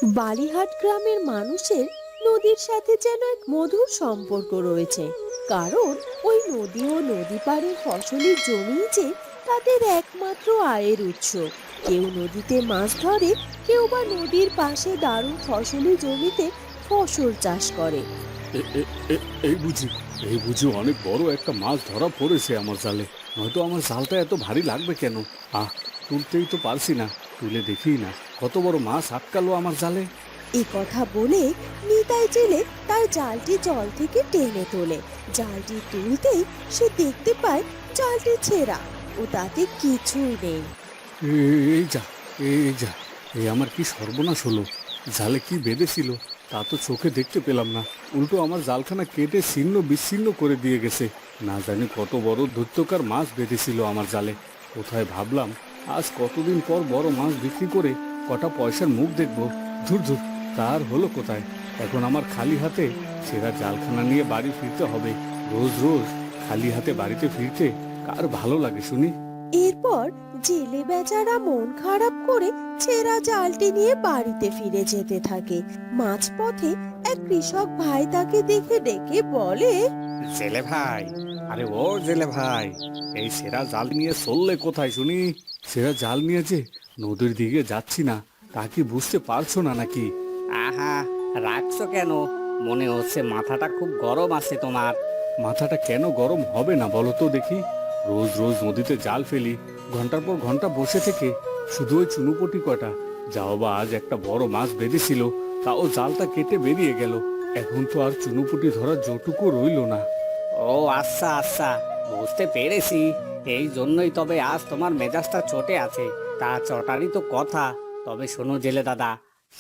বালিহাট গ্রামের মানুষের নদীর সাথে যেন এক মধুর সম্পর্ক রয়েছে। কারণ ওই নদী ও নদী পাড়ের ফসলি জমি যে তাদের একমাত্র আয়ের উৎস। কেউ নদীতে মাছ ধরে, কেউ বা নদীর পাশে দারুণ ফসলি জমিতে ফসল চাষ করে। এ- এ- এ- এই বুঝি এই বুঝি অনেক বড় একটা মাছ ধরা পড়েছে আমার জালে। নয়তো আমার জালটা এত ভারী লাগবে কেন? আহ, তুলতেই তো পারছি না। তুলে দেখি না কত বড় মাছ আটকালো আমার জালে। এ কথা বলে নিতাই জেলে তার জালটি জল থেকে টেনে তোলে। জালটি তুলতেই সে দেখতে পায় জালটি ছেঁড়া ও তাতে কিছুই নেই। এই যা, এই যা, এই আমার কি সর্বনাশ হলো! জালে কি বেঁধেছিল তা তো চোখে দেখতে পেলাম না, উল্টো আমার জালখানা কেটে ছিন্ন বিচ্ছিন্ন করে দিয়ে গেছে। না জানি কত বড় দৈত্যকার মাছ বেঁধেছিল আমার জালে। কোথায় ভাবলাম আজ কতদিন পর বড় মাছ বিক্রি করে কটা পয়সার মুখ দেখবো। ধুর ধুর, তার হলো কোথায়! এখন আমার খালি হাতে ছেঁড়া জালখানা নিয়ে বাড়ি ফিরতে হবে। রোজ রোজ খালি হাতে বাড়িতে ফিরতে কার ভালো লাগে শুনি? এরপর জেলে বেচারা মন খারাপ করে ছেঁড়া জালটি নিয়ে বাড়িতে ফিরে যেতে থাকে। মাঝপথে এক কৃষক ভাই তাকে দেখে ডেকে বলে, জেলে ভাই, আরে ও জেলে ভাই, এই সেরা জাল নিয়ে চললে কোথায় শুনি? সেরা জাল নিয়ে যে নদীর দিকে যাচ্ছি না, তা কি বুঝতে পারছো না নাকি? আহা, রাখছো কেন? মনে হচ্ছে মাথাটা খুব গরম আছে তোমার। মাথাটা কেন গরম হবে না বলো তো দেখি? রোজ রোজ নদীতে জাল ফেলি, ঘন্টার পর ঘন্টা বসে থেকে শুধু ওই চুনুপটি কটা। যাও বা আজ একটা বড় মাছ বেঁধেছিল, তাও জালটা কেটে বেরিয়ে গেল। এখন তো আর চুনুপুটি ধরার জোটুকু রইলো না। ও আচ্ছা আচ্ছা, বুঝতে পেরেছি। এই জন্যই তবে আজ তোমার মেজাজটা চটে আছে। তা চটারই তো কথা। তবে শোনো জেলে দাদা,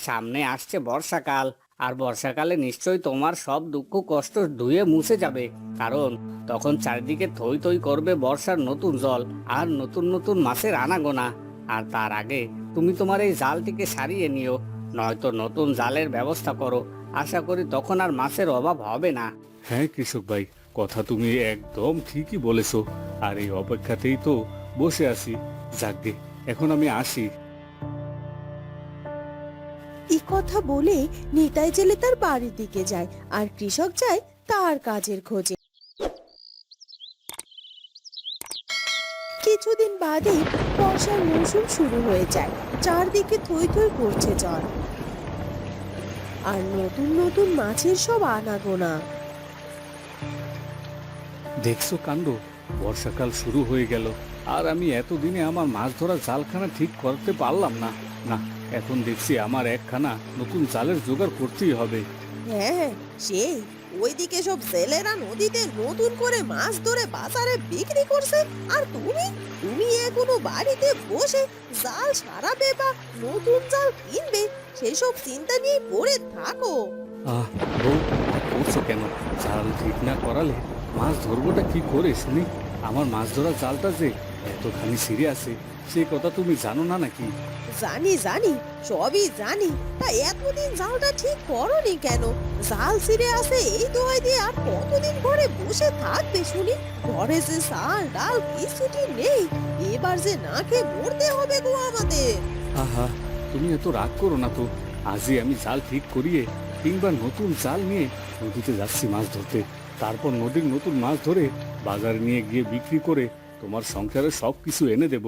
সামনে আসছে বর্ষাকাল। আর বর্ষাকালে নিশ্চয়ই তোমার সব দুঃখ কষ্ট ধুয়ে মুছে যাবে। কারণ তখন চারিদিকে থই থই করবে বর্ষার নতুন জল আর নতুন নতুন মাছের আনাগোনা। আর তার আগে তুমি তোমার এই জালটিকে সারিয়ে নিও, নয়তো নতুন জালের ব্যবস্থা করো। আশা করি তখন আর মাছের অভাব হবে না। হ্যাঁ কৃষক ভাই, কথা তুমি একদম ঠিকই বলেছো। আর এই অপেক্ষাতেই তো বসে আছি। যাকগে, এখন আমি আসি। এই কথা বলে নিতাই জেলে তার বাড়ির দিকে যায় আর কৃষক যায় তার কাজের খোঁজে। কিছুদিন বাদেই বর্ষার মৌসুম শুরু হয়ে যায়। চারদিকে থই থই করছে জল আর নতুন নতুন মাছের সব আনাগোনা। দেখছো কাণ্ড, বর্ষাকাল শুরু হয়ে গেল, আর আমি এতদিনে আমার মাছ ধরা জালখানা ঠিক করতে পারলাম না। না, এখন দেখছি আমার একখানা নতুন জালের জোগাড় করতেই হবে। হ্যাঁ, সেই ওইদিকে সব ছেলেরা নদীতে নতুন করে মাছ ধরে বাজারে বিক্রি করছে, আর তুমি তুমি এখনো বাড়িতে বসে জাল সারাবে বা নতুন জাল কিনবে সেসব চিন্তা নিয়ে পড়ে থাকো। আহ, বউ, করছো কেন? জাল ঠিক না করালে মাছ ধরবোটা কি করে শুনি? আমার মাছ ধরা জালটা যে এতখানি ছিঁড়ে আছে, সে কথা তুমি জানো না নাকি? জানি জানি, সবই জানি। তা এতদিন জালটা ঠিক করনি কেন? জাল ছিঁড়ে আছে এই দোহাই দিয়ে আর কতদিন ঘরে বসে থাকবে শুনি? ঘরে যে চাল ডাল কিছুটি নেই, এবার যে না খেয়ে মরতে হবে গো আমাদের। আহা, তুমি এত রাগ করো না তো। আজই আমি জাল ঠিক করিয়ে কিংবা নতুন জাল নিয়ে নদীতে যাচ্ছি মাছ ধরতে। তারপর নদীর নতুন মাছ ধরে বাজারে নিয়ে গিয়ে বিক্রি করে তোমার সংসারে সব কিছু এনে দেব।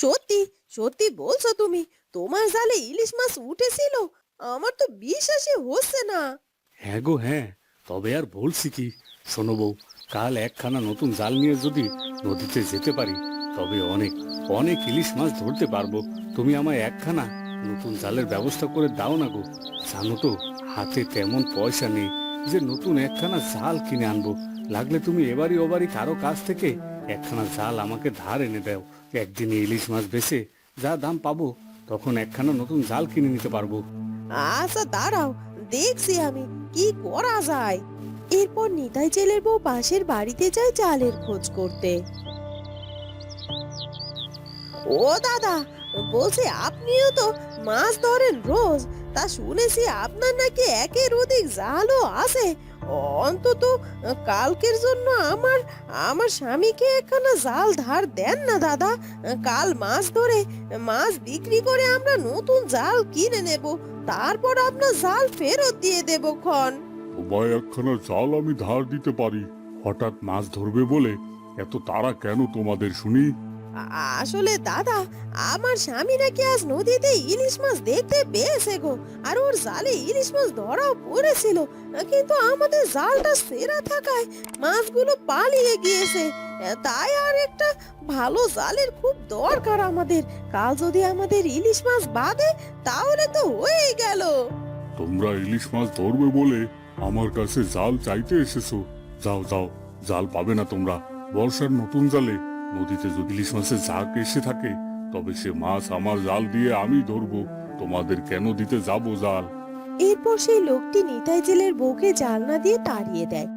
সত্যি সত্যি বলছো তুমি? তোমার জালে ইলিশ মাছ উঠেছিল? আমার তো বিশ্বাসই হচ্ছে না। হ্যাঁ গো হ্যাঁ, তবে আর বলছি কি, শোনো বউ, কাল একখানা নতুন জাল নিয়ে যদি নদীতে যেতে পারি তবে অনেক অনেক ইলিশ মাছ ধরতে পারবো। তুমি আমায় একখানা নতুন জালের ব্যবস্থা করে দাও না গো। জানো তো, হাতে তেমন পয়সা নেই যে নতুন একখানা জাল কিনে আনবো। লাগলে তুমি এবারই ওবারই কারো কাছ থেকে একখানা জাল আমাকে ধার এনে দাও। একদিনে ইলিশ মাছ বেচে যা দাম পাবো, তখন একখানা নতুন জাল কিনে নিতে পারবো। আচ্ছা দাঁড়াও, দেখছি আমি কি করা যায়। এরপর নিতাই জেলের বউ পাশের বাড়িতে যায় জালের খোঁজ করতে। ও দাদা, বলছি আপনিও তো মাছ ধরেন রোজ, তা শুনেছি আপনার নাকি একের অধিক জালও আছে। অন্তত কালকের জন্য আমার আমার স্বামীকে একখানা জাল ধার দেন না দাদা। কাল মাছ ধরে মাছ বিক্রি করে আমরা নতুন জাল কিনে নেব, তারপর আপনার জাল ফেরত দিয়ে দেব ক্ষণ। তোমায় একখানা জাল আমি ধার দিতে পারি। হঠাৎ মাছ ধরবে বলে এত তাড়া কেন তোমাদের শুনি? আসলে দাদা, আমার স্বামী নাকি আজ নদীতে ইলিশ মাছ দেখতে পেয়েছে গো, আর ওর জালে ইলিশ মাছ ধরাও পড়েছিল, কিন্তু আমাদের জালটা ছেঁড়া থাকায় মাছগুলো পালিয়ে গিয়েছে। তাই আর একটা ভালো জালের খুব দরকার আমাদের। কাল যদি আমাদের ইলিশ মাছ বাঁধে তাহলে তো হয়েই গেল। তোমরা ইলিশ মাছ ধরবে বলে আমার কাছে জাল চাইতে এসেছো। যাও যাও, জাল পাবে না তোমরা। বর্ষার নতুন জালে নদীতে যদি ইলিশ মাছের ঝাঁক এসে থাকে তবে সে মাছ আমার জাল দিয়ে আমি ধরবো। তোমাদের কেন দিতে যাবো জাল? এরপর সেই লোকটি নিতাই জেলের বউকে জাল না দিয়ে তাড়িয়ে দেয়।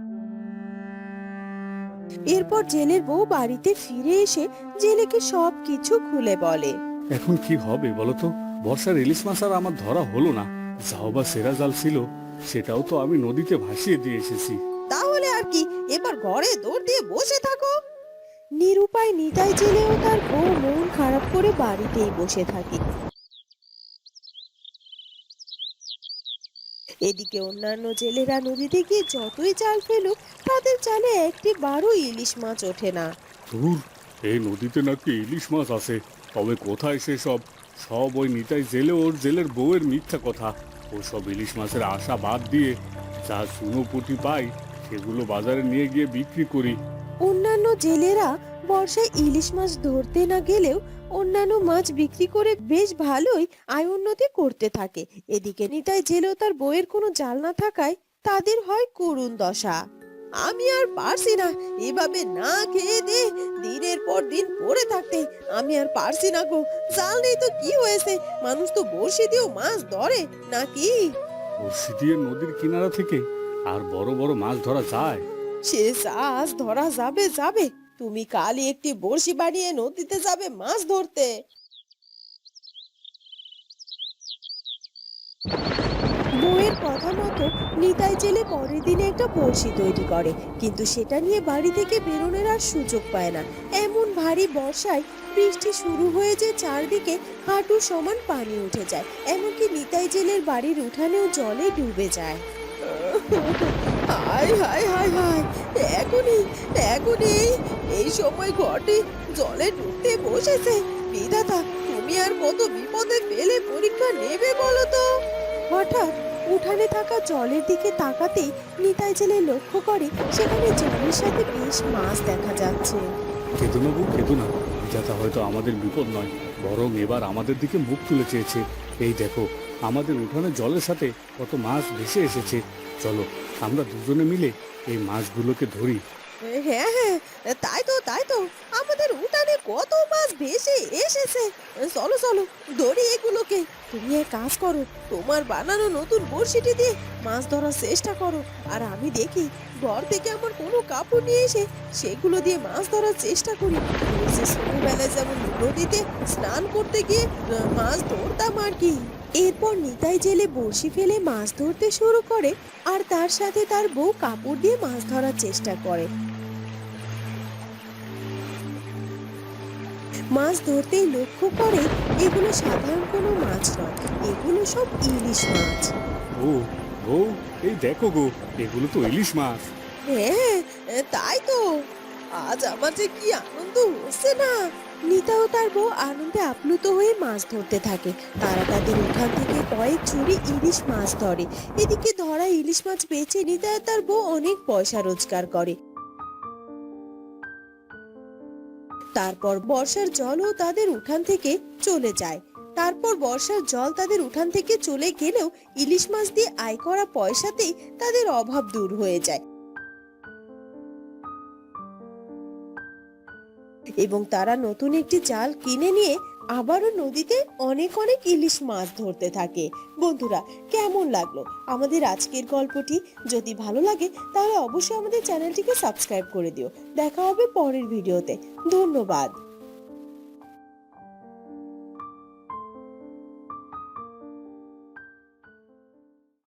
এরপর জেলের বউ বাড়িতে ফিরে এসে জেলেকে সবকিছু খুলে বলে। এখন কি হবে বলো তো? বর্ষার ইলিশ মাছ আর আমার ধরা হলো না। যাও বা সেরা জাল ছিল, সেটাও তো আমি নদীতে ভাসিয়ে দিয়ে এসেছি। তাহলে আর কি, এবার ঘরে দৌড় দিয়ে বসে থাকো। নিরুপায় নিতাই জেলে ও তার বউ মন খারাপ করে বাড়িতেই বসে থাকে। এদিকে অন্যান্য জেলেরা নদীতে গিয়ে যতই জাল ফেলুক তাদের জালে একটি বারও ইলিশ মাছ ওঠে না। ধুর, এই নদীতে নাকি ইলিশ মাছ আছে, তবে কোথায় সেসব? সব ওই নিতাই জেলে ওর জেলের বউয়ের মিথ্যা কথা। ওসব ইলিশ মাছের আশা বাদ দিয়ে যা চুনোপুঁটি পাই সেগুলো বাজারে নিয়ে গিয়ে বিক্রি করি। অন্যান্য জেলেরা বর্ষায় ইলিশ মাছ ধরতে না গেলেও অন্যান্য মাছ বিক্রি করে বেশ ভালোই আয় উন্নতি করতে থাকে। এদিকে নিতাই জেলেও তার বইয়ের কোনো জাল না থাকায় তাদের হয় করুণ দশা। আমি আর পারছি না এভাবে না খেয়ে দে দিনের পর দিন পড়ে থাকতে। আমি আর পারছি না গো। জাল নেই তো কি হয়েছে, মানুষ তো বড়শি দিয়েও মাছ ধরে নাকি? বড়শি দিয়ে নদীর কিনারা থেকে আর বড় বড় মাছ ধরা যায়? সে মাছ ধরা যাবে যাবে, তুমি কালই একটি বড়শি বানিয়ে নদীতে যাবে মাছ ধরতে। বউয়ের কথা মতো নিতাই জেলে পরের দিনে একটা বড়শি তৈরি করে, কিন্তু সেটা নিয়ে বাড়ি থেকে বেরোনোর আর সুযোগ পায় না। এমন ভারী বর্ষায় বৃষ্টি শুরু হয়ে যে চারদিকে হাঁটু সমান পানি উঠে যায়, এমনকি নিতাই জেলের বাড়ির উঠানেও জলে ডুবে যায়। হায় হায় হায় হায়, এখনই এখনই এই সময় ঘটে জলে ডুবতে বসেছে। বিধাতা, তুমি আর কত বিপদে ফেলে পরীক্ষা নেবে বলো তো? হঠাৎ উঠানে থাকা জলের দিকে তাকাতেই নিতাই জেলে লক্ষ্য করে সেখানে জলের সাথে বেশ মাছ দেখা যাচ্ছে। কেঁদো না বউ, কেঁদো না। বিধাতা হয়তো আমাদের বিপদ নয়, বরং এবার আমাদের দিকে মুখ তুলে চেয়েছে। এই দেখো, আমাদের উঠানে জলের সাথে কত মাছ ভেসে এসেছে। চলো আমরা দুজনে মিলে এই মাছগুলোকে ধরি। হ্যাঁ হ্যাঁ, তাই তো আমাদের উঠানে কত মাছ ভেসে এসেছে। চলো চলো ধরি এগুলোকে। তুমি এক কাজ করো, তোমার বানানো নতুন বড়শিটি দিয়ে মাছ ধরার চেষ্টা করো, আর আমি দেখি ঘর থেকে আমার কোনো কাপড় নিয়ে এসে সেগুলো দিয়ে মাছ ধরার চেষ্টা করি। ওই যে ছোটবেলায় যেমন নদীতে স্নান করতে গিয়ে মাছ ধরতাম আর কি। এরপর নিতাই জেলে বড়শি ফেলে মাছ ধরতে শুরু করে, আর তার সাথে তার বউ কাপড় দিয়ে মাছ ধরার চেষ্টা করে। মাছ ধরতেই লক্ষ্য করে এগুলো সাধারণ কোনো মাছ নয়, এগুলো সব ইলিশ মাছ। ও ও, এই দেখো গো, এগুলো তো ইলিশ মাছ। হ্যাঁ, তাই তো। আজ আমার যে কি আনন্দ হচ্ছে না। নিতা ও তার বউ আনন্দে আপ্লুত হয়ে মাছ ধরতে থাকে। তারা তাদের উঠান থেকে কয়েক ঝুড়ি ইলিশ মাছ ধরে। এদিকে ধরা ইলিশ মাছ বেচে নিতা ও তার বউ অনেক পয়সা রোজগার করে। তারপর বর্ষার জলও তাদের উঠান থেকে চলে যায়। তারপর বর্ষার জল তাদের উঠান থেকে চলে গেলেও ইলিশ মাছ দিয়ে আয় করা পয়সাতেই তাদের অভাব দূর হয়ে যায় এবং তারা নতুন একটি জাল কিনে নিয়ে আবারও নদীতে অনেক অনেক ইলিশ মাছ ধরতে থাকে। বন্ধুরা, কেমন লাগলো আমাদের আজকের গল্পটি? যদি ভালো লাগে তাহলে অবশ্যই আমাদের চ্যানেলটিকে সাবস্ক্রাইব করে দিও। দেখা হবে পরের ভিডিওতে। ধন্যবাদ।